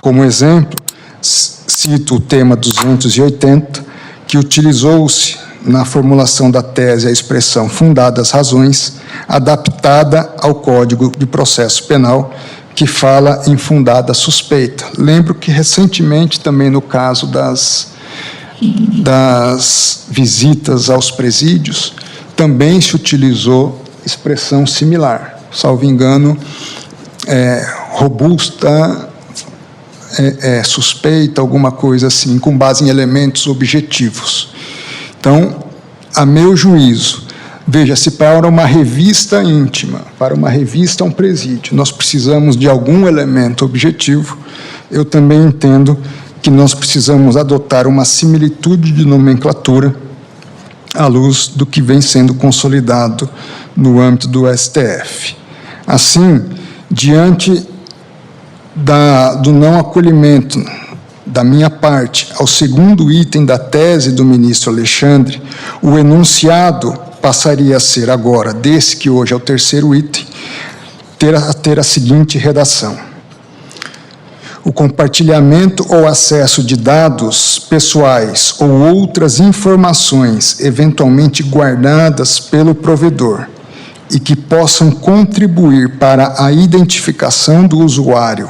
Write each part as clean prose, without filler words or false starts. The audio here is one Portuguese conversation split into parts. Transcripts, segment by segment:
Como exemplo, cito o tema 280, que utilizou-se na formulação da tese a expressão fundadas razões, adaptada ao Código de Processo Penal, que fala em fundada suspeita. Lembro que, recentemente, também no caso das visitas aos presídios, também se utilizou expressão similar, salvo engano, robusta, suspeita, alguma coisa assim, com base em elementos objetivos. Então, a meu juízo, veja, se para uma revista íntima, para uma revista a um presídio, nós precisamos de algum elemento objetivo, eu também entendo que nós precisamos adotar uma similitude de nomenclatura à luz do que vem sendo consolidado no âmbito do STF. Assim, diante do não acolhimento da minha parte ao segundo item da tese do ministro Alexandre, o enunciado passaria a ser agora, desse que hoje é o terceiro item, ter a seguinte redação: o compartilhamento ou acesso de dados pessoais ou outras informações eventualmente guardadas pelo provedor e que possam contribuir para a identificação do usuário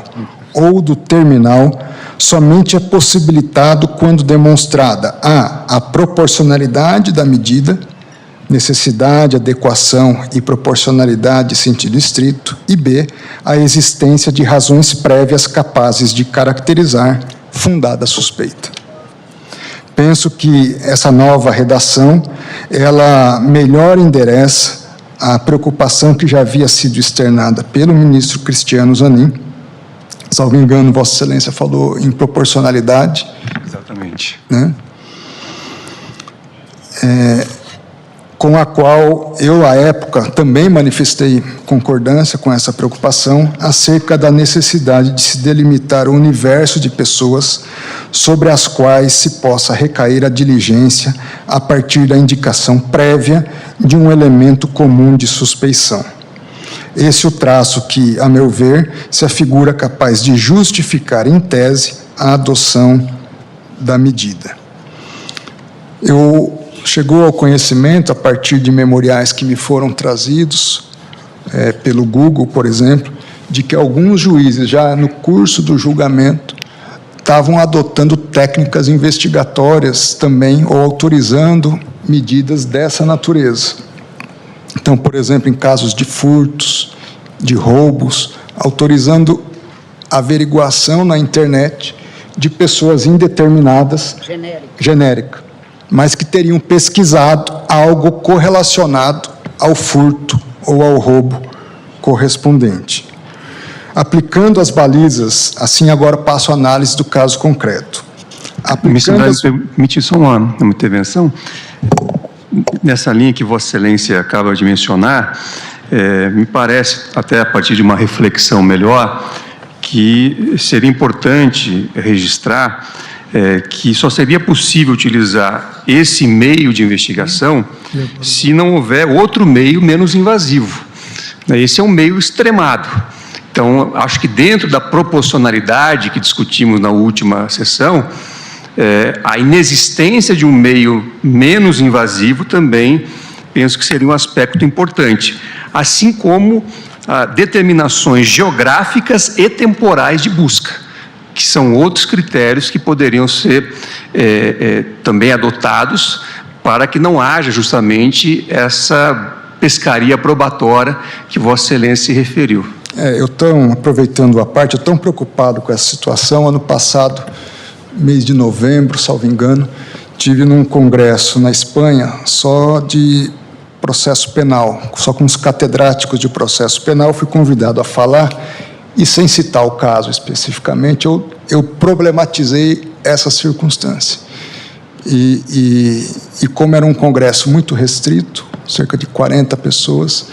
ou do terminal somente é possibilitado quando demonstrada a proporcionalidade da medida, necessidade, adequação e proporcionalidade em sentido estrito, e b, a existência de razões prévias capazes de caracterizar fundada suspeita. Penso que essa nova redação, ela melhor endereça a preocupação que já havia sido externada pelo ministro Cristiano Zanin. Salvo engano, Vossa Excelência falou em proporcionalidade. Exatamente. Né? Com a qual eu, à época, também manifestei concordância com essa preocupação acerca da necessidade de se delimitar o universo de pessoas sobre as quais se possa recair a diligência a partir da indicação prévia de um elemento comum de suspeição. Esse é o traço que, a meu ver, se afigura capaz de justificar, em tese, a adoção da medida. Chegou ao conhecimento, a partir de memoriais que me foram trazidos pelo Google, por exemplo, de que alguns juízes, já no curso do julgamento, estavam adotando técnicas investigatórias também, ou autorizando medidas dessa natureza. Então, por exemplo, em casos de furtos, de roubos, autorizando averiguação na internet de pessoas indeterminadas, genérica, mas que teriam pesquisado algo correlacionado ao furto ou ao roubo correspondente. Aplicando as balizas, assim agora passo a análise do caso concreto. Permite só uma intervenção? Nessa linha que Vossa Excelência acaba de mencionar, me parece, até a partir de uma reflexão melhor, que seria importante registrar que só seria possível utilizar esse meio de investigação se não houver outro meio menos invasivo. Esse é um meio extremado. Então, acho que dentro da proporcionalidade que discutimos na última sessão, a inexistência de um meio menos invasivo também penso que seria um aspecto importante, assim como determinações geográficas e temporais de busca, que são outros critérios que poderiam ser também adotados para que não haja justamente essa pescaria probatória que Vossa Excelência se referiu. Aproveitando a parte, eu estou tão preocupado com essa situação. Ano passado, mês de novembro, salvo engano, tive num congresso na Espanha só de processo penal, só com os catedráticos de processo penal, fui convidado a falar e, sem citar o caso especificamente, eu problematizei essa circunstância. E como era um congresso muito restrito, cerca de 40 pessoas,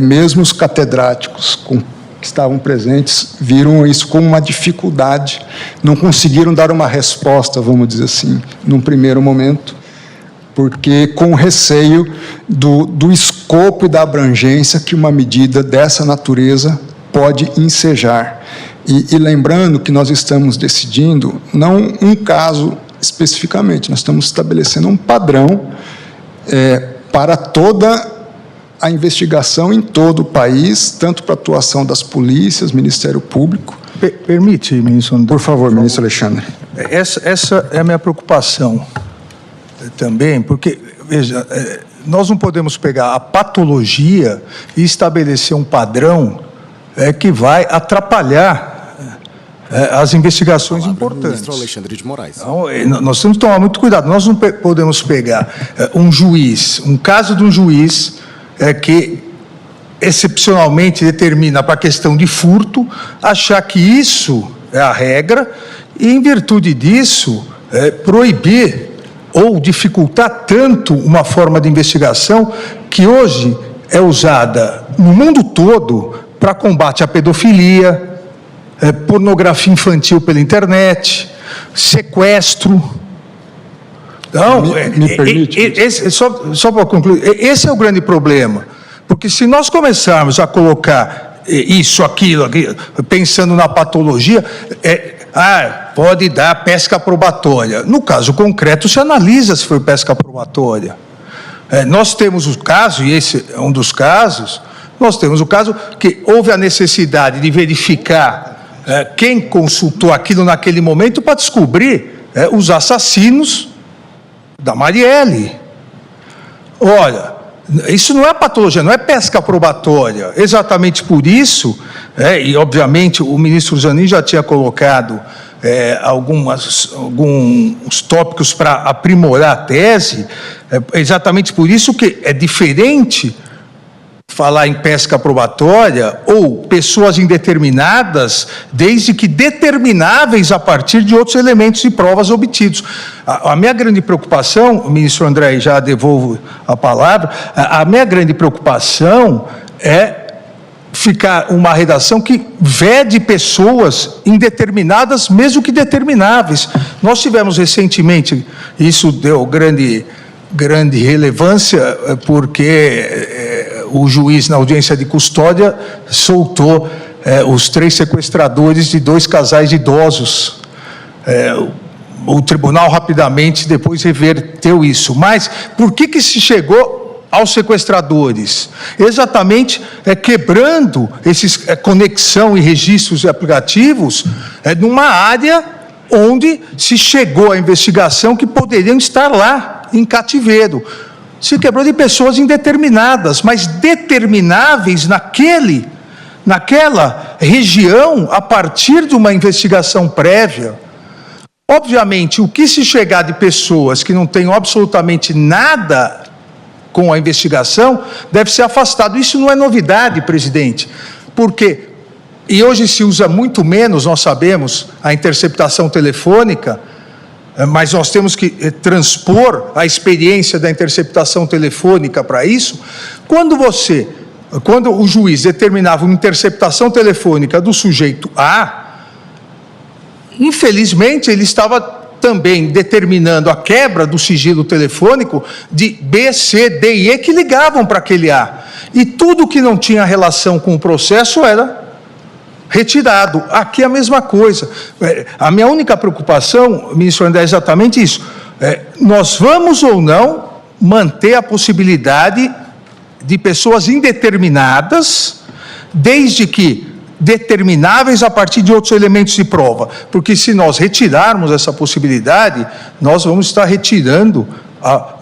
mesmo os catedráticos que estavam presentes viram isso como uma dificuldade, não conseguiram dar uma resposta, vamos dizer assim, num primeiro momento, porque com receio do escopo e da abrangência que uma medida dessa natureza pode ensejar. E lembrando que nós estamos decidindo não um caso especificamente, nós estamos estabelecendo um padrão para toda a investigação em todo o país, tanto para a atuação das polícias, Ministério Público. Permite, ministro André? Por favor, ministro Alexandre. Essa é a minha preocupação também, porque, veja, nós não podemos pegar a patologia e estabelecer um padrão que vai atrapalhar as investigações importantes. Ministro Alexandre de Moraes. Então, nós temos que tomar muito cuidado. Nós não podemos pegar um juiz, um caso de um juiz que excepcionalmente determina para a questão de furto, achar que isso é a regra e, em virtude disso, proibir ou dificultar tanto uma forma de investigação que hoje é usada no mundo todo para combate à pedofilia, pornografia infantil pela internet, sequestro. Então, me permite, só para concluir, esse é o grande problema, porque se nós começarmos a colocar isso, aquilo, pensando na patologia, pode dar pesca probatória. No caso concreto, se analisa se foi pesca probatória. Nós temos o caso, e esse é um dos casos, nós temos o caso que houve a necessidade de verificar quem consultou aquilo naquele momento para descobrir os assassinos da Marielle. Olha, isso não é patologia, não é pesca probatória. Exatamente por isso, e obviamente o ministro Zanin já tinha colocado alguns tópicos para aprimorar a tese, exatamente por isso que é diferente falar em pesca probatória ou pessoas indeterminadas, desde que determináveis a partir de outros elementos e provas obtidos. A minha grande preocupação, ministro André, já devolvo a palavra, a minha grande preocupação é ficar uma redação que vede pessoas indeterminadas, mesmo que determináveis. Nós tivemos recentemente, isso deu grande relevância, porque o juiz, na audiência de custódia, soltou os 3 sequestradores de 2 casais de idosos. O tribunal rapidamente depois reverteu isso. Mas por que se chegou aos sequestradores? Exatamente quebrando esses conexão e registros e aplicativos numa área onde se chegou à investigação que poderiam estar lá, em cativeiro. Se quebrou de pessoas indeterminadas, mas determináveis naquela região, a partir de uma investigação prévia. Obviamente, o que se chegar de pessoas que não tenham absolutamente nada com a investigação, deve ser afastado. Isso não é novidade, presidente, porque, e hoje se usa muito menos, nós sabemos, a interceptação telefônica, mas nós temos que transpor a experiência da interceptação telefônica para isso. Quando o juiz determinava uma interceptação telefônica do sujeito A, infelizmente ele estava também determinando a quebra do sigilo telefônico de B, C, D e E que ligavam para aquele A. E tudo que não tinha relação com o processo era retirado. Aqui é a mesma coisa. A minha única preocupação, ministro André, é exatamente isso. Nós vamos ou não manter a possibilidade de pessoas indeterminadas, desde que determináveis a partir de outros elementos de prova. Porque se nós retirarmos essa possibilidade, nós vamos estar retirando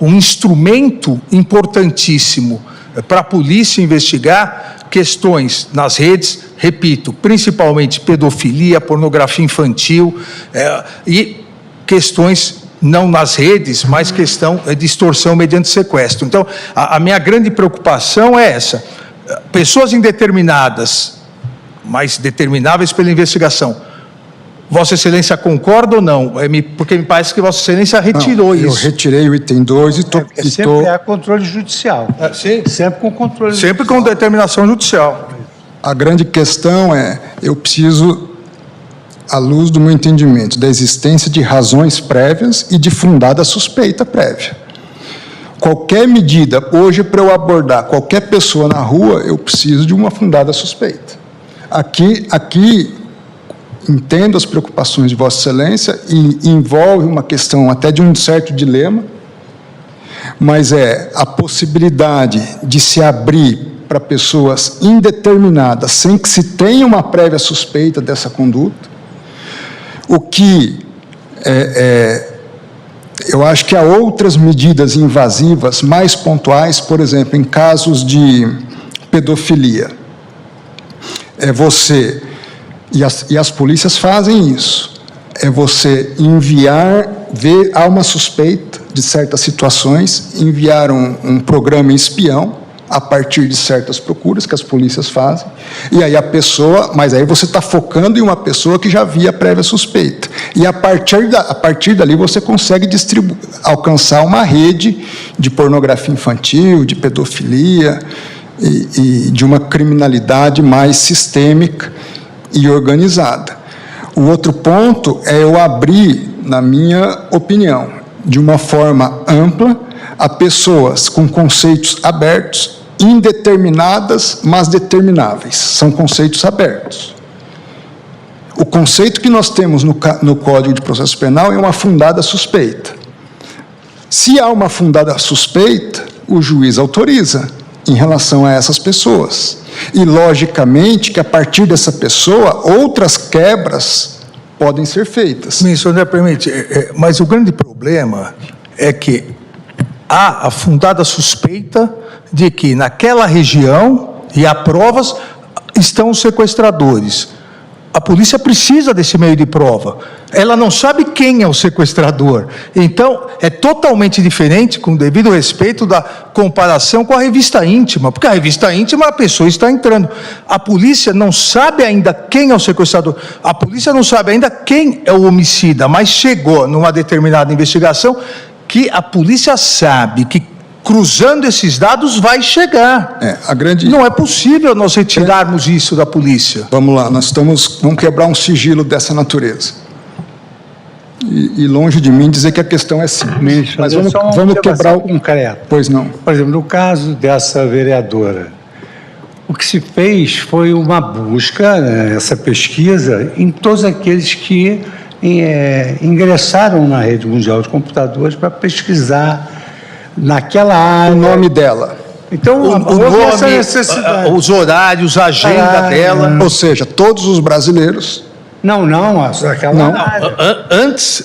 um instrumento importantíssimo para a polícia investigar questões nas redes, repito, principalmente pedofilia, pornografia infantil e questões não nas redes, mas questão de extorsão mediante sequestro. Então, a minha grande preocupação é essa. Pessoas indeterminadas, mas determináveis pela investigação. Vossa Excelência concorda ou não? Porque me parece que Vossa Excelência retirou isso. Eu retirei o item 2 e estou... Sempre é controle judicial. Sim. Sempre com controle judicial. Sempre com determinação judicial. A grande questão é, eu preciso, à luz do meu entendimento, da existência de razões prévias e de fundada suspeita prévia. Qualquer medida, hoje, para eu abordar qualquer pessoa na rua, eu preciso de uma fundada suspeita. Aqui entendo as preocupações de Vossa Excelência e envolve uma questão até de um certo dilema, mas é a possibilidade de se abrir para pessoas indeterminadas, sem que se tenha uma prévia suspeita dessa conduta, o que eu acho que há outras medidas invasivas mais pontuais, por exemplo, em casos de pedofilia. É você, e as polícias fazem isso, é você enviar, há uma suspeita de certas situações, enviar um programa espião, a partir de certas procuras que as polícias fazem, e aí a pessoa, mas aí você está focando em uma pessoa que já havia prévia suspeita, e a partir dali você consegue alcançar uma rede de pornografia infantil, de pedofilia, e de uma criminalidade mais sistêmica e organizada. O outro ponto é eu abrir, na minha opinião, de uma forma ampla, a pessoas com conceitos abertos, indeterminadas, mas determináveis. São conceitos abertos. O conceito que nós temos no Código de Processo Penal é uma fundada suspeita. Se há uma fundada suspeita, o juiz autoriza em relação a essas pessoas. E, logicamente, que a partir dessa pessoa, outras quebras podem ser feitas. Ministro André, permite, mas o grande problema é que há a fundada suspeita de que naquela região, e há provas, estão os sequestradores. A polícia precisa desse meio de prova. Ela não sabe quem é o sequestrador. Então, é totalmente diferente, com o devido respeito, da comparação com a revista íntima, porque a revista íntima, a pessoa está entrando. A polícia não sabe ainda quem é o sequestrador. A polícia não sabe ainda quem é o homicida, mas chegou numa determinada investigação que a polícia sabe que, cruzando esses dados, vai chegar. Não é possível nós retirarmos isso da polícia. Vamos lá, vamos quebrar um sigilo dessa natureza. E longe de mim dizer que a questão é simples. Ministro, mas vamos quebrar o concreto. Pois não. Por exemplo, no caso dessa vereadora, o que se fez foi uma busca, essa pesquisa, em todos aqueles que ingressaram na rede mundial de computadores para pesquisar naquela área. O nome dela. Então, o nome, essa necessidade. Os horários, a agenda dela. Ou seja, todos os brasileiros.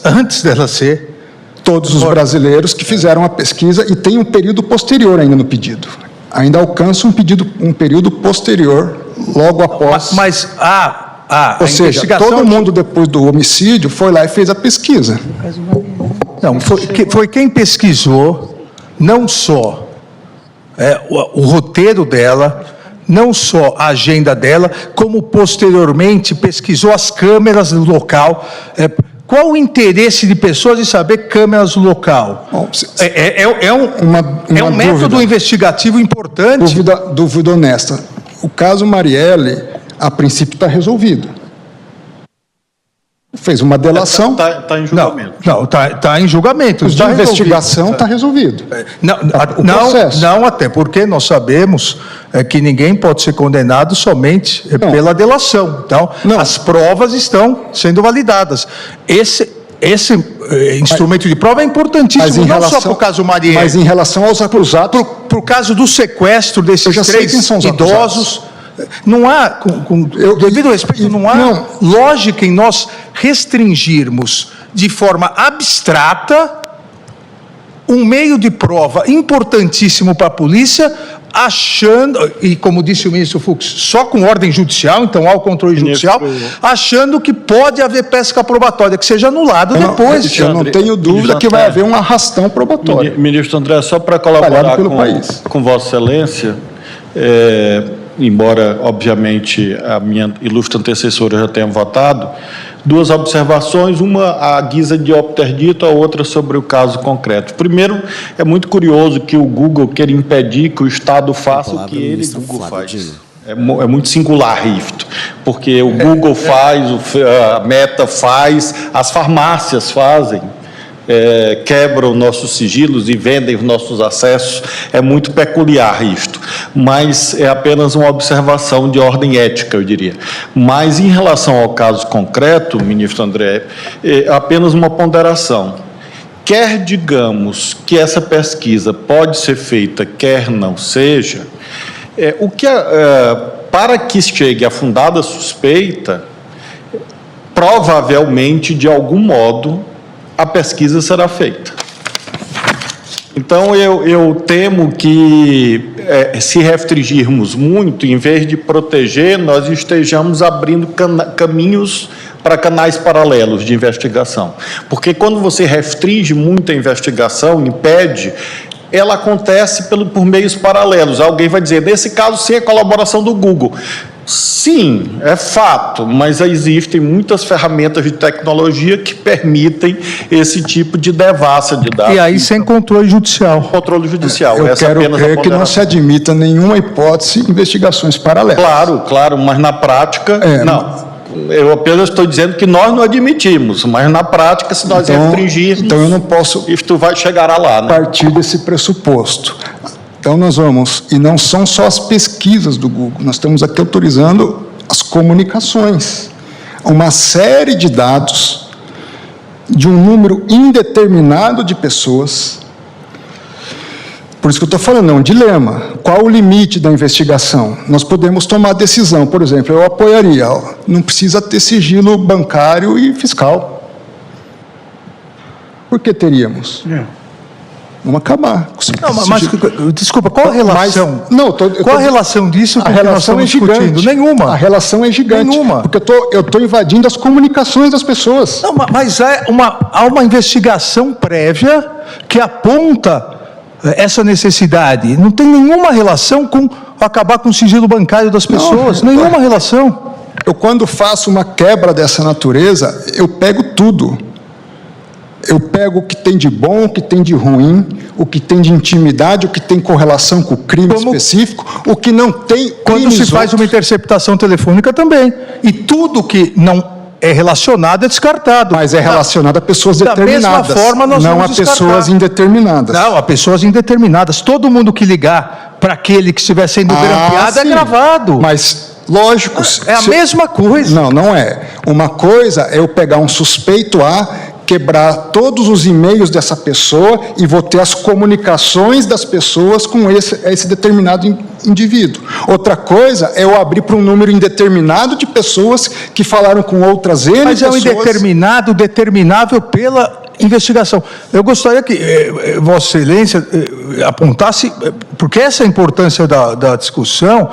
Antes dela ser. Todos os brasileiros que fizeram a pesquisa e tem um período posterior ainda no pedido. Ainda alcança um período posterior, logo após. Ou seja, todo mundo depois do homicídio foi lá e fez a pesquisa. Não, foi quem pesquisou, não só o roteiro dela, não só a agenda dela, como posteriormente pesquisou as câmeras do local. Qual o interesse de pessoas em saber câmeras do local? Bom, é um método investigativo importante. Dúvida honesta. O caso Marielle, a princípio, está resolvido. Fez uma delação. Está em julgamento. Não, está em julgamento. Os de investigação está resolvido. Não, até porque nós sabemos que ninguém pode ser condenado somente pela delação. Então, as provas estão sendo validadas. Esse instrumento de prova é importantíssimo, não só para o caso Marielle. Mas em relação aos acusados. Para o caso do sequestro desses 3 idosos. Não há, devido ao respeito, não há lógica em nós restringirmos de forma abstrata um meio de prova importantíssimo para a polícia, achando, e como disse o ministro Fux, só com ordem judicial, então há o controle judicial, achando que pode haver pesca probatória, que seja anulado depois. Eu não tenho dúvida que vai haver um arrastão probatório. Ministro André, só para colaborar com Vossa Excelência, embora, obviamente, a minha ilustre antecessora já tenha votado, 2 observações, uma à guisa de obter-dito, a outra sobre o caso concreto. Primeiro, é muito curioso que o Google queira impedir que o Estado faça o que ele, Google, faz. É muito singular isto, porque o Google faz, a Meta faz, as farmácias fazem. quebram nossos sigilos e vendem os nossos acessos. É muito peculiar isto, mas é apenas uma observação de ordem ética, eu diria. Mas, em relação ao caso concreto, ministro André, apenas uma ponderação. Quer digamos que essa pesquisa pode ser feita, quer não seja, para que chegue a fundada suspeita, provavelmente, de algum modo, a pesquisa será feita. Então, eu temo que, se restringirmos muito, em vez de proteger, nós estejamos abrindo caminhos para canais paralelos de investigação. Porque quando você restringe muito a investigação, impede, ela acontece por meios paralelos. Alguém vai dizer, nesse caso, sem a colaboração do Google. Sim, é fato, mas existem muitas ferramentas de tecnologia que permitem esse tipo de devassa de dados. E aí sem controle judicial. Controle judicial. Eu quero crer que não se admita nenhuma hipótese de investigações paralelas. Claro, mas na prática, não. Eu apenas estou dizendo que nós não admitimos, mas na prática, se nós restringirmos, então eu não posso isto chegará lá, né? Partir desse pressuposto. Então nós vamos, e não são só as pesquisas do Google, nós estamos aqui autorizando as comunicações, uma série de dados de um número indeterminado de pessoas. Por isso que eu estou falando, é um dilema. Qual o limite da investigação? Nós podemos tomar decisão, por exemplo, eu apoiaria, não precisa ter sigilo bancário e fiscal. Por que teríamos? Vamos acabar. Não, mas desculpa, qual a relação? Qual a relação disso com o que nós estamos discutindo? Nenhuma. A relação é gigante. Nenhuma. Porque eu estou invadindo as comunicações das pessoas. Não, mas há uma investigação prévia que aponta essa necessidade. Não tem nenhuma relação com acabar com o sigilo bancário das pessoas. Nenhuma relação. Eu, quando faço uma quebra dessa natureza, eu pego tudo. Eu pego o que tem de bom, o que tem de ruim, o que tem de intimidade, o que tem correlação com o crime específico, o que não tem. Quando se faz uma interceptação telefônica também. E tudo que não é relacionado é descartado. Mas é relacionado a pessoas determinadas. Da mesma forma, nós não vamos a pessoas indeterminadas. Não, a pessoas indeterminadas. Todo mundo que ligar para aquele que estiver sendo grampeado é gravado. Mas, lógico. É a mesma coisa. Não é. Uma coisa é eu pegar um suspeito quebrar todos os e-mails dessa pessoa e vou ter as comunicações das pessoas com esse determinado indivíduo. Outra coisa é eu abrir para um número indeterminado de pessoas que falaram com outras N Mas pessoas. Mas é um indeterminado, determinável pela investigação. Eu gostaria que Vossa Excelência apontasse, porque essa é a importância da discussão,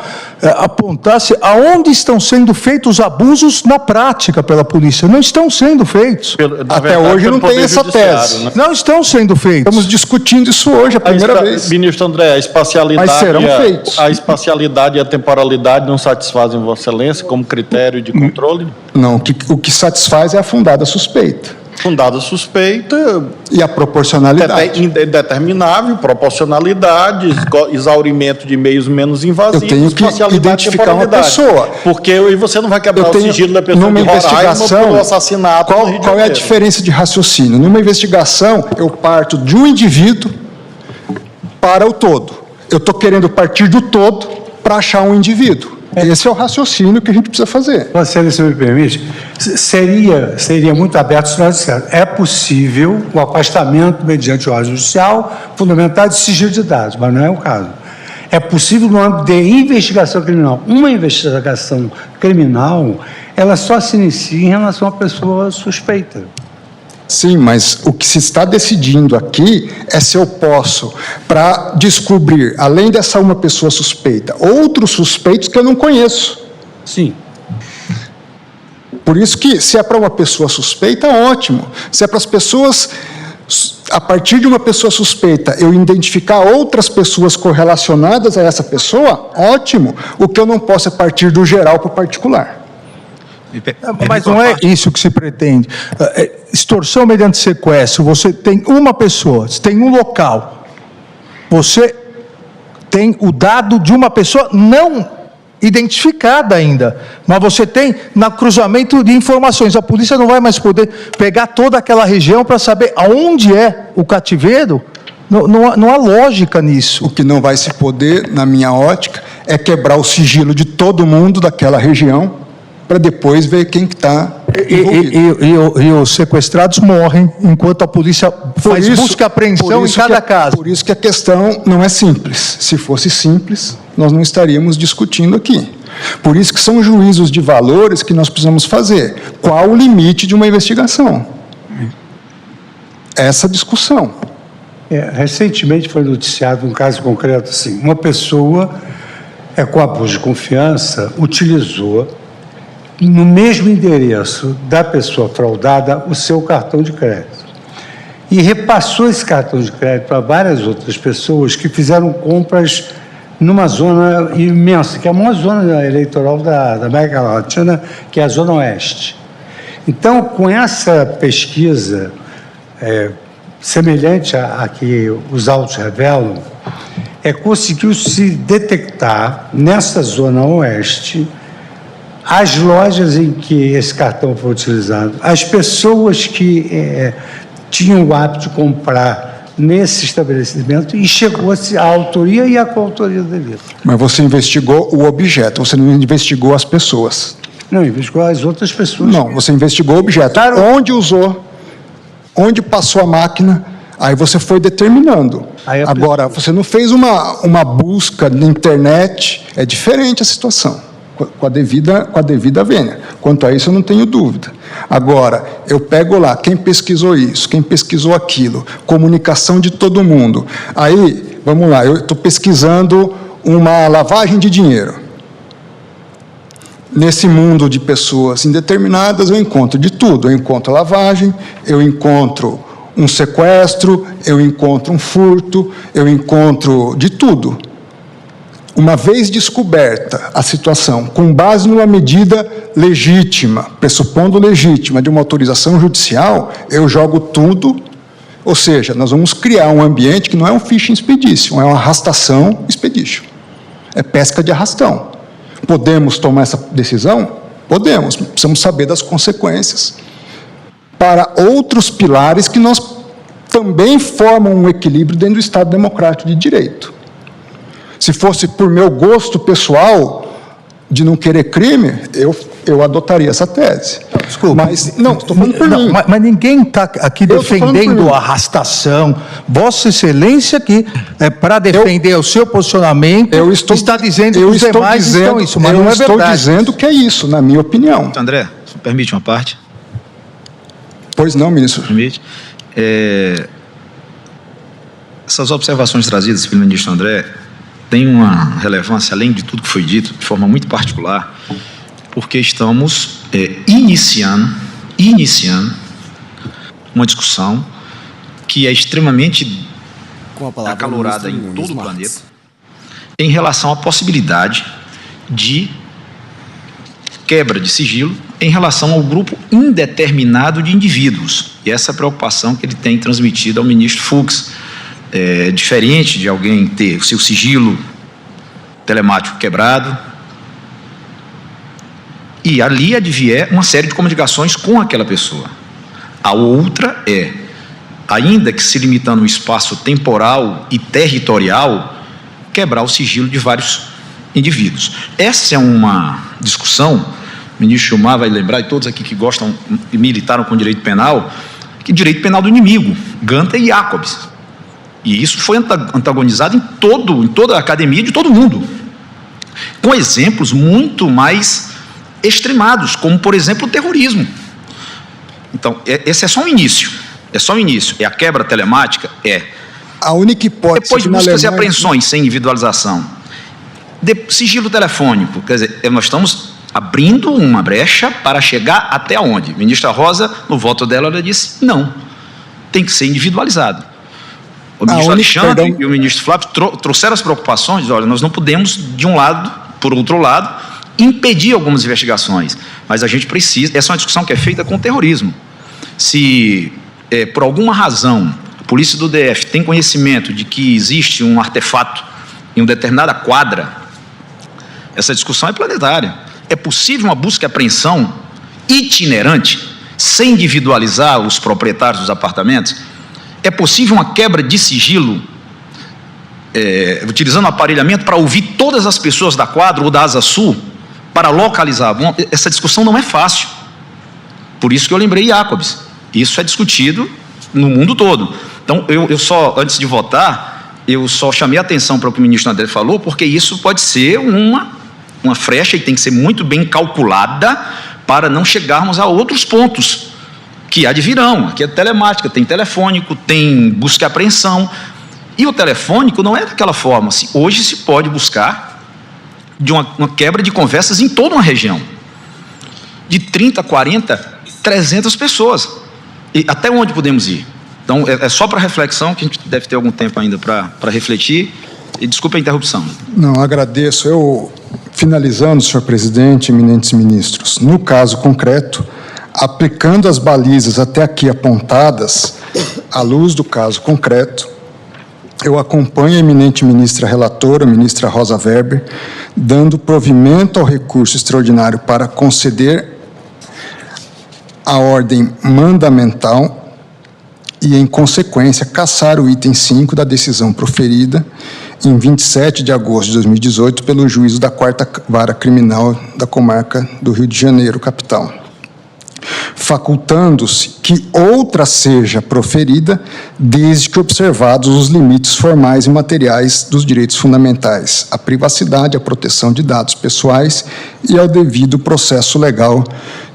apontasse aonde estão sendo feitos os abusos na prática pela polícia. Não estão sendo feitos. Até hoje não tem essa tese. Né? Não estão sendo feitos. Estamos discutindo isso hoje, a primeira vez. Ministro André, a espacialidade, mas serão feitos. A espacialidade e a temporalidade não satisfazem Vossa Excelência como critério de controle? Não, o que satisfaz é a fundada suspeita. Fundada suspeita... E a proporcionalidade. Indeterminável, proporcionalidade, exaurimento de meios menos invasivos... Eu tenho que identificar uma pessoa. Porque você não vai quebrar o sigilo da pessoa numa de investigação, pelo assassinato no Rio de Qual é a diferença de raciocínio? Numa investigação, eu parto de um indivíduo para o todo. Eu estou querendo partir do todo para achar um indivíduo. Esse é o raciocínio que a gente precisa fazer. Vossa Excelência, me permite, seria muito aberto se nós dissermos, é possível o afastamento mediante ordem judicial fundamentado de sigilo de dados, mas não é o caso. É possível no âmbito de investigação criminal. Uma investigação criminal, ela só se inicia em relação à pessoa suspeita. Sim, mas o que se está decidindo aqui é se eu posso, para descobrir, além dessa uma pessoa suspeita, outros suspeitos que eu não conheço. Sim. Por isso que, se é para uma pessoa suspeita, ótimo. Se é para as pessoas, a partir de uma pessoa suspeita, eu identificar outras pessoas correlacionadas a essa pessoa, ótimo. O que eu não posso é partir do geral para o particular. Mas não é isso que se pretende. Extorsão mediante sequestro, você tem uma pessoa, você tem um local, você tem o dado de uma pessoa não identificada ainda, mas você tem no cruzamento de informações. A polícia não vai mais poder pegar toda aquela região para saber aonde é o cativeiro. Não há lógica nisso. O que não vai se poder, na minha ótica, é quebrar o sigilo de todo mundo daquela região para depois ver quem está envolvido. E os sequestrados morrem enquanto a polícia faz busca e apreensão em cada casa. Por isso que a questão não é simples. Se fosse simples, nós não estaríamos discutindo aqui. Por isso que são juízos de valores que nós precisamos fazer. Qual o limite de uma investigação? Essa discussão. Recentemente foi noticiado um caso concreto assim, uma pessoa com abuso de confiança utilizou no mesmo endereço da pessoa fraudada o seu cartão de crédito e repassou esse cartão de crédito para várias outras pessoas que fizeram compras numa zona imensa, que é a maior zona eleitoral da América Latina, que é a Zona Oeste. Então, com essa pesquisa semelhante a que os autos revelam, conseguiu-se detectar nessa Zona Oeste as lojas em que esse cartão foi utilizado, as pessoas que tinham o hábito de comprar nesse estabelecimento e chegou-se à autoria e à coautoria do delito. Mas você investigou o objeto, você não investigou as pessoas. Não, investigou as outras pessoas. Não, você investigou o objeto. Onde usou, onde passou a máquina, aí você foi determinando. Agora, você não fez uma busca na internet, é diferente a situação. Com a devida vênia. Quanto a isso, eu não tenho dúvida. Agora, eu pego lá, quem pesquisou isso, quem pesquisou aquilo, comunicação de todo mundo. Aí, vamos lá, eu estou pesquisando uma lavagem de dinheiro. Nesse mundo de pessoas indeterminadas, eu encontro de tudo. Eu encontro lavagem, eu encontro um sequestro, eu encontro um furto, eu encontro de tudo. Uma vez descoberta a situação, com base numa medida legítima, pressupondo legítima de uma autorização judicial, eu jogo tudo, ou seja, nós vamos criar um ambiente que não é um fishing expedition, é uma arrastação expedition. É pesca de arrastão. Podemos tomar essa decisão? Podemos, precisamos saber das consequências para outros pilares que nós também formam um equilíbrio dentro do Estado Democrático de Direito. Se fosse por meu gosto pessoal de não querer crime, eu adotaria essa tese. Desculpa. Mas, não, estou falando por mim. Mas ninguém está aqui defendendo a arrastação. Vossa Excelência que, para defender o seu posicionamento, está dizendo que os demais estão isso, mas não é verdade. Eu estou dizendo que é isso, na minha opinião. André, permite uma parte? Pois não, ministro. Permite. Essas observações trazidas pelo ministro André têm uma relevância, além de tudo que foi dito, de forma muito particular, porque estamos iniciando uma discussão que é extremamente acalorada em todo o planeta em relação à possibilidade de quebra de sigilo em relação ao grupo indeterminado de indivíduos. E essa preocupação que ele tem transmitido ao ministro Fux. É diferente de alguém ter o seu sigilo telemático quebrado e ali advier uma série de comunicações com aquela pessoa. A outra ainda que se limitando ao espaço temporal e territorial, quebrar o sigilo de vários indivíduos. Essa é uma discussão, o ministro Gilmar vai lembrar, e todos aqui que gostam e militaram com direito penal, que direito penal do inimigo, Gunther e Jacobs. E isso foi antagonizado em toda a academia de todo mundo, com exemplos muito mais extremados, como, por exemplo, o terrorismo. Então, esse é só um início, é a quebra telemática, A única hipótese... Depois de buscas e apreensões sem individualização. Sigilo telefônico, quer dizer, nós estamos abrindo uma brecha para chegar até onde? A ministra Rosa, no voto dela, ela disse, não, tem que ser individualizado. O ministro Alexandre e o ministro Flávio trouxeram as preocupações, olha, nós não podemos, de um lado, por outro lado, impedir algumas investigações, mas a gente precisa, essa é uma discussão que é feita com o terrorismo. Se, por alguma razão, a polícia do DF tem conhecimento de que existe um artefato em uma determinada quadra, essa discussão é planetária. É possível uma busca e apreensão itinerante, sem individualizar os proprietários dos apartamentos? É possível uma quebra de sigilo, utilizando aparelhamento para ouvir todas as pessoas da quadra ou da Asa Sul, para localizar? Bom, essa discussão não é fácil. Por isso que eu lembrei Jacobs. Isso é discutido no mundo todo. Então, eu só, antes de votar, eu só chamei a atenção para o que o ministro André falou, porque isso pode ser uma frecha e tem que ser muito bem calculada para não chegarmos a outros pontos que advirão. Aqui é telemática, tem telefônico, tem busca e apreensão. E o telefônico não é daquela forma. Hoje se pode buscar de uma quebra de conversas em toda uma região. De 30, 40, 300 pessoas. E até onde podemos ir? Então, é só para reflexão, que a gente deve ter algum tempo ainda para refletir. E desculpe a interrupção. Não, agradeço. Eu, finalizando, senhor presidente, eminentes ministros, no caso concreto, aplicando as balizas até aqui apontadas, à luz do caso concreto, eu acompanho a eminente ministra relatora, a ministra Rosa Weber, dando provimento ao recurso extraordinário para conceder a ordem mandamental e, em consequência, cassar o item 5 da decisão proferida em 27 de agosto de 2018 pelo juízo da 4ª Vara Criminal da Comarca do Rio de Janeiro, capital, facultando-se que outra seja proferida, desde que observados os limites formais e materiais dos direitos fundamentais, à privacidade, à proteção de dados pessoais e ao devido processo legal,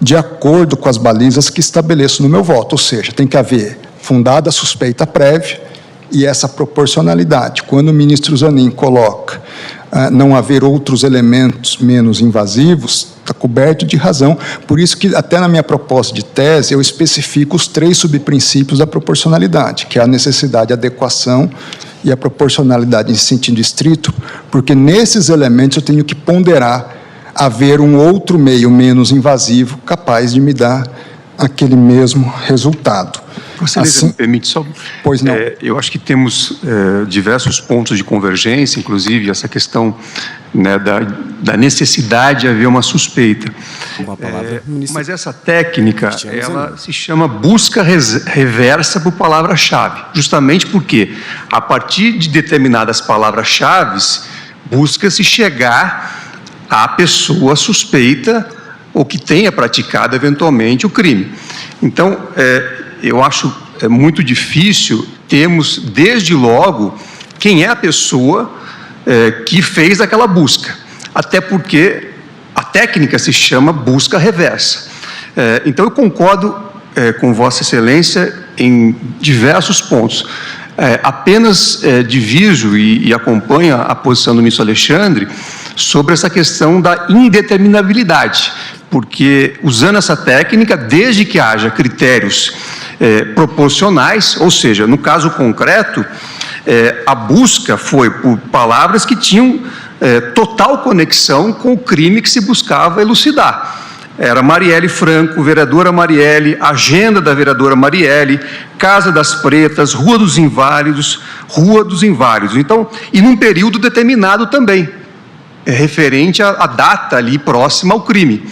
de acordo com as balizas que estabeleço no meu voto. Ou seja, tem que haver fundada suspeita prévia e essa proporcionalidade. Quando o ministro Zanin coloca não haver outros elementos menos invasivos, está coberto de razão. Por isso que, até na minha proposta de tese, eu especifico os 3 subprincípios da proporcionalidade, que é a necessidade, a adequação e a proporcionalidade em sentido estrito, porque nesses elementos eu tenho que ponderar haver um outro meio menos invasivo capaz de me dar aquele mesmo resultado. Você me permite só? Pois não. Eu acho que temos diversos pontos de convergência, inclusive essa questão, né, da necessidade de haver uma suspeita. Mas essa técnica, ela se chama busca reversa por palavra-chave, justamente porque, a partir de determinadas palavras-chave, busca-se chegar à pessoa suspeita ou que tenha praticado eventualmente o crime. Então, eu acho muito difícil termos, desde logo, quem é a pessoa que fez aquela busca, até porque a técnica se chama busca reversa. Então, eu concordo com Vossa Excelência em diversos pontos. Apenas diviso e acompanho a posição do ministro Alexandre sobre essa questão da indeterminabilidade, porque, usando essa técnica, desde que haja critérios proporcionais, ou seja, no caso concreto, a busca foi por palavras que tinham total conexão com o crime que se buscava elucidar. Era Marielle Franco, vereadora Marielle, agenda da vereadora Marielle, Casa das Pretas, Rua dos Inválidos. Então, e num período determinado também, referente à data ali próxima ao crime.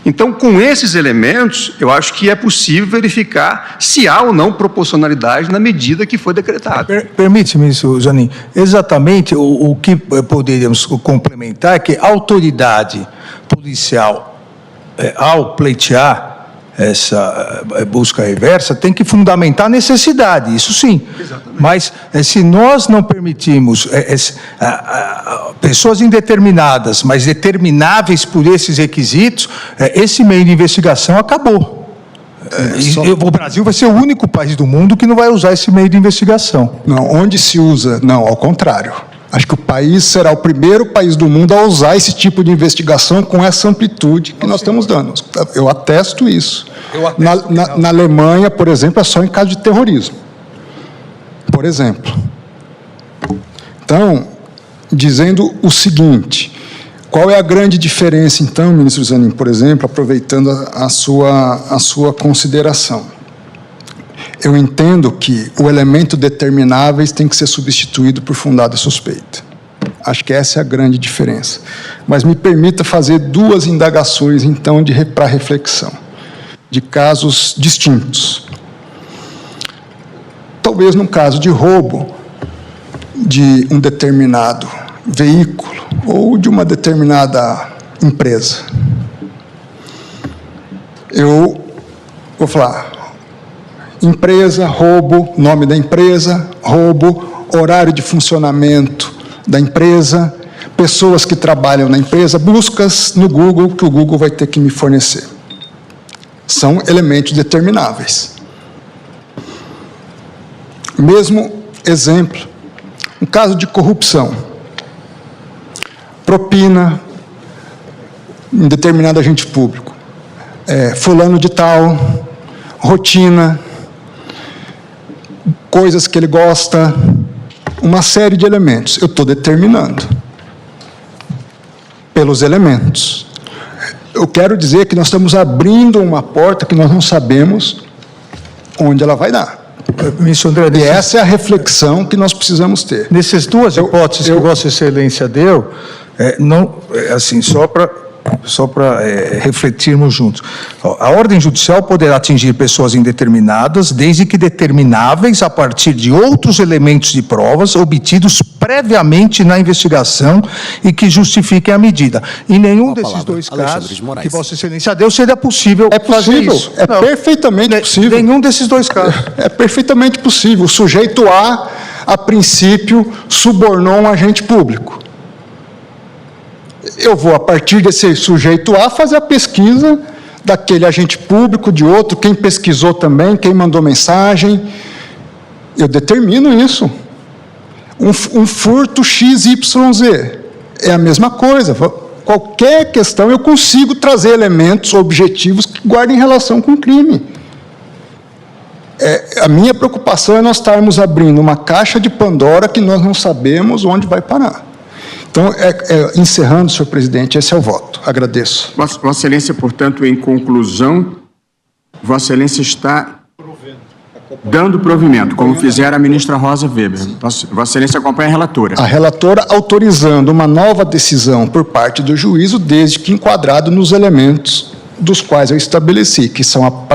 Então, com esses elementos, eu acho que é possível verificar se há ou não proporcionalidade na medida que foi decretada. Permite-me, ministro Zanin, exatamente o que poderíamos complementar é que a autoridade policial, ao pleitear essa busca reversa, tem que fundamentar a necessidade, isso sim. Exatamente. Mas se nós não permitirmos pessoas indeterminadas, mas determináveis por esses requisitos, esse meio de investigação acabou. O Brasil vai ser o único país do mundo que não vai usar esse meio de investigação. Não, onde se usa? Não, ao contrário. Acho que o país será o primeiro país do mundo a usar esse tipo de investigação com essa amplitude que nós estamos dando. Eu atesto isso. Na Alemanha, por exemplo, é só em caso de terrorismo. Por exemplo. Então, dizendo o seguinte, qual é a grande diferença, então, ministro Zanin, por exemplo, aproveitando a sua consideração? Eu entendo que o elemento determináveis tem que ser substituído por fundada suspeita. Acho que essa é a grande diferença. Mas me permita fazer duas indagações, então, para reflexão, de casos distintos. Talvez num caso de roubo de um determinado veículo ou de uma determinada empresa. Eu vou falar, empresa, roubo, nome da empresa, roubo, horário de funcionamento da empresa, pessoas que trabalham na empresa, buscas no Google que o Google vai ter que me fornecer. São elementos determináveis. Mesmo exemplo, um caso de corrupção, propina em determinado agente público, fulano de tal, rotina, coisas que ele gosta, uma série de elementos. Eu estou determinando pelos elementos. Eu quero dizer que nós estamos abrindo uma porta que nós não sabemos onde ela vai dar. Ministro André, E essa é a reflexão que nós precisamos ter. nessas duas hipóteses que Vossa Excelência deu, assim, só para refletirmos juntos. A ordem judicial poderá atingir pessoas indeterminadas, desde que determináveis a partir de outros elementos de provas obtidos previamente na investigação e que justifiquem a medida. Em nenhum desses dois casos que Vossa Excelência deu seria possível fazer isso. É perfeitamente possível. Nenhum desses dois casos. É perfeitamente possível. O sujeito a princípio, subornou um agente público. Eu vou, a partir desse sujeito A, fazer a pesquisa daquele agente público, de outro, quem pesquisou também, quem mandou mensagem. Eu determino isso. Um furto XYZ é a mesma coisa. Qualquer questão, eu consigo trazer elementos objetivos que guardem relação com o crime. A minha preocupação é nós estarmos abrindo uma caixa de Pandora que nós não sabemos onde vai parar. Então, encerrando, senhor presidente, esse é o voto. Agradeço. Vossa Excelência, portanto, em conclusão, Vossa Excelência está dando provimento, como fizera a ministra Rosa Weber. Vossa Excelência acompanha a relatora. A relatora autorizando uma nova decisão por parte do juízo, desde que enquadrado nos elementos dos quais eu estabeleci, que são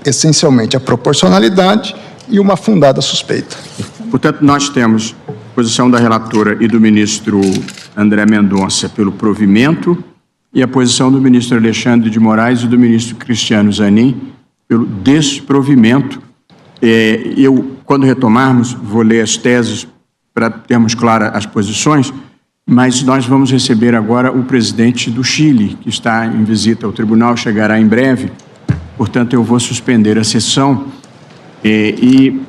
essencialmente a proporcionalidade e uma fundada suspeita. Portanto, nós temos posição da relatora e do ministro André Mendonça pelo provimento e a posição do ministro Alexandre de Moraes e do ministro Cristiano Zanin pelo desprovimento. Eu, quando retomarmos, vou ler as teses para termos claras as posições, mas nós vamos receber agora o presidente do Chile, que está em visita ao tribunal, chegará em breve. Portanto, eu vou suspender a sessão e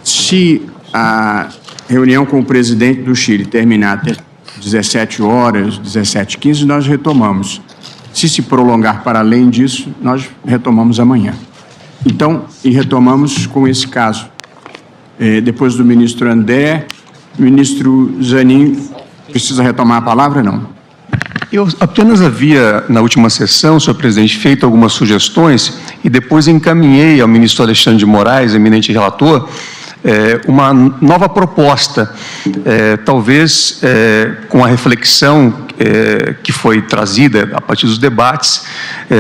se a reunião com o presidente do Chile terminar até 17 horas, 17h15, nós retomamos. Se prolongar para além disso, nós retomamos amanhã. Então, e retomamos com esse caso. Depois do ministro André, o ministro Zanin precisa retomar a palavra, não? Eu apenas havia, na última sessão, senhor presidente, feito algumas sugestões e depois encaminhei ao ministro Alexandre de Moraes, eminente relator, uma nova proposta, talvez com a reflexão que foi trazida a partir dos debates,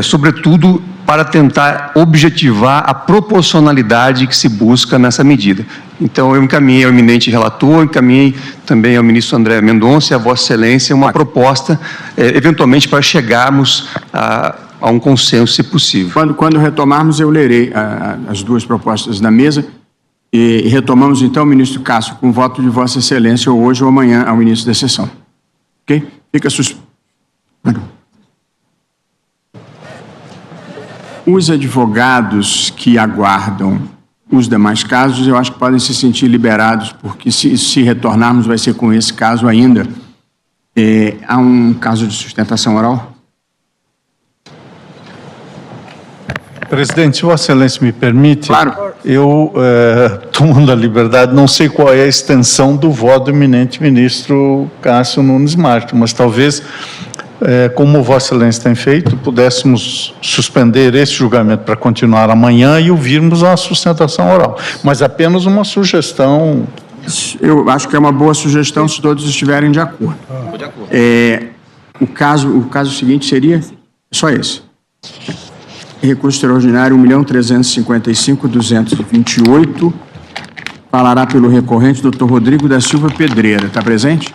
sobretudo para tentar objetivar a proporcionalidade que se busca nessa medida. Então, eu encaminhei ao eminente relator, encaminhei também ao ministro André Mendonça e a Vossa Excelência uma proposta, eventualmente, para chegarmos a um consenso, se possível. Quando retomarmos, eu lerei as duas propostas na mesa. E retomamos, então, ministro Cássio, com voto de Vossa Excelência, ou hoje ou amanhã, ao início da sessão. Ok? Fica suspenso. Os advogados que aguardam os demais casos, eu acho que podem se sentir liberados, porque se retornarmos, vai ser com esse caso ainda. Há um caso de sustentação oral? Presidente, se Vossa Excelência me permite, Claro. Eu, tomando a liberdade, não sei qual é a extensão do voto do eminente ministro Cássio Nunes Marques, mas talvez, como Vossa Excelência tem feito, pudéssemos suspender esse julgamento para continuar amanhã e ouvirmos a sustentação oral. Mas apenas uma sugestão Eu acho que é uma boa sugestão se todos estiverem de acordo. Estou de acordo. O caso seguinte seria só esse. Recurso extraordinário 1.355.228. Falará pelo recorrente Dr. Rodrigo da Silva Pedreira. Está presente?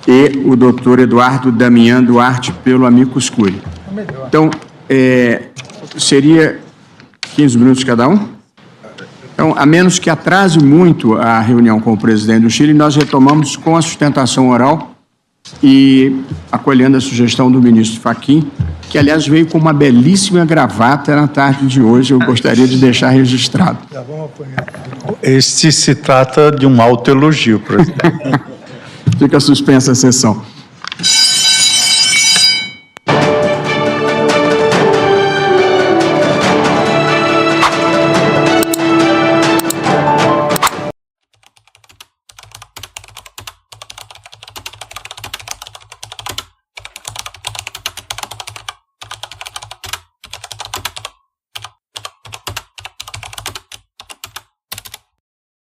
E o Dr. Eduardo Damião Duarte pelo amicus curiae. Então, seria 15 minutos cada um? Então, a menos que atrase muito a reunião com o presidente do Chile, nós retomamos com a sustentação oral e acolhendo a sugestão do ministro Fachin, que, aliás, veio com uma belíssima gravata na tarde de hoje. Eu gostaria de deixar registrado. Este se trata de um autoelogio, presidente. Fica suspensa a sessão.